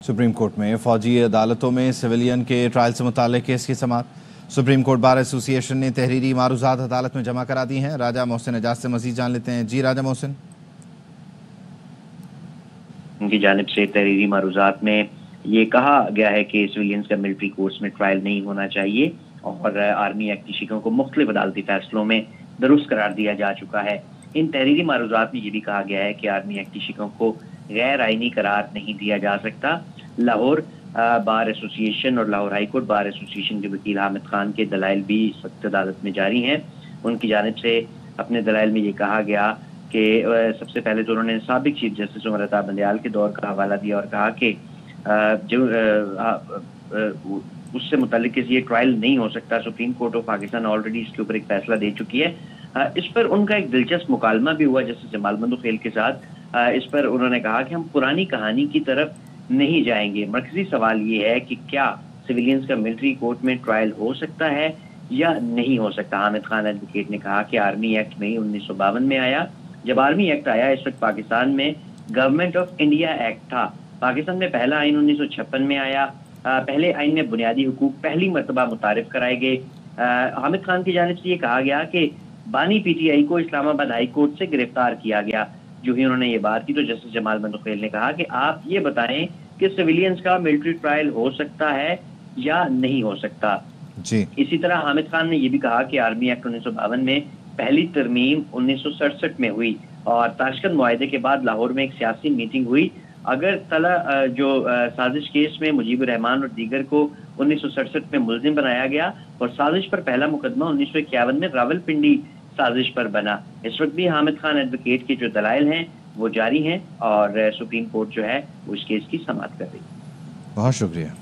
Supreme court में फौजी अदालतों में सिविलियन के ट्रायल से मुताल्लिक केस की समाअत। सुप्रीम कोर्ट बार एसोसिएशन ने तहरीरी मारूजात अदालत में जमा करा दी हैं। राजा मोहसिन एजाज से मजीद जान लेते हैं। जी राजा मोहसिन। उनकी जानिब से तहरीरी मारूजात में ये कहा गया है कि सिविलियंस का मिलिट्री कोर्ट्स में ट्रायल नहीं होना चाहिए और आर्मी एक्ट की शिकों को मुख्तलिफ अदालती फैसलों में दुरुस्त करार दिया जा चुका है। इन तहरीरी मारूजात में ये भी कहा गया है कि आर्मी एक्ट की शिकों को गैर आइनी करार नहीं दिया जा सकता। लाहौर बार एसोसिएशन और Lahore high court bar association के वकील हामिद खान के दलाइल भी सख्त अदालत में जारी हैं। उनकी जानिब से अपने दलाइल में ये कहा गया कि सबसे पहले तो उन्होंने साबिक चीफ जस्टिस उमर अता बंदयाल के दौर का हवाला दिया और कहा कि जो उससे मुताल्लिक ये ट्रायल नहीं हो सकता। Supreme court of Pakistan already इसके ऊपर एक फैसला दे चुकी है। इस पर उनका एक दिलचस्प मुकालमा भी हुआ जस्टिस जमाल बंदोखेल के साथ। इस पर उन्होंने कहा कि हम पुरानी कहानी की तरफ नहीं जाएंगे। मरकजी सवाल ये है कि क्या सिविलियंस का मिलिट्री कोर्ट में ट्रायल हो सकता है या नहीं हो सकता। हामिद खान एडवोकेट ने कहा कि आर्मी एक्ट में 1952 में आया। जब आर्मी एक्ट आया इस वक्त पाकिस्तान में गवर्नमेंट ऑफ इंडिया एक्ट था। पाकिस्तान में पहला आइन 1956 में आया। पहले आइन में बुनियादी हुकूक पहली मरतबा मुतारिफ कराए गए। हामिद खान की जानिब से ये कहा गया कि बानी पीटीआई को इस्लामाबाद हाई कोर्ट से गिरफ्तार किया गया। जो ही उन्होंने ये बात की तो जस्टिस जमाल बंदोखेल ने कहा कि आप ये बताएं कि सिविलियंस का मिलिट्री ट्रायल हो सकता है या नहीं हो सकता। जी। इसी तरह हामिद खान ने यह भी कहा कि आर्मी एक्ट 1952 में पहली तरमीम 1967 में हुई और ताशकंद मुआहदे के बाद लाहौर में एक सियासी मीटिंग हुई। अगर तला जो साजिश केस में मुजीबुर रहमान और दीगर को 1967 में मुलजिम बनाया गया और साजिश पर पहला मुकदमा 1951 में रावलपिंडी साजिश पर बना। इस वक्त भी हामिद खान एडवोकेट के जो दलाइल हैं वो जारी हैं और सुप्रीम कोर्ट जो है वो इस केस की समाअत कर रही है। बहुत शुक्रिया।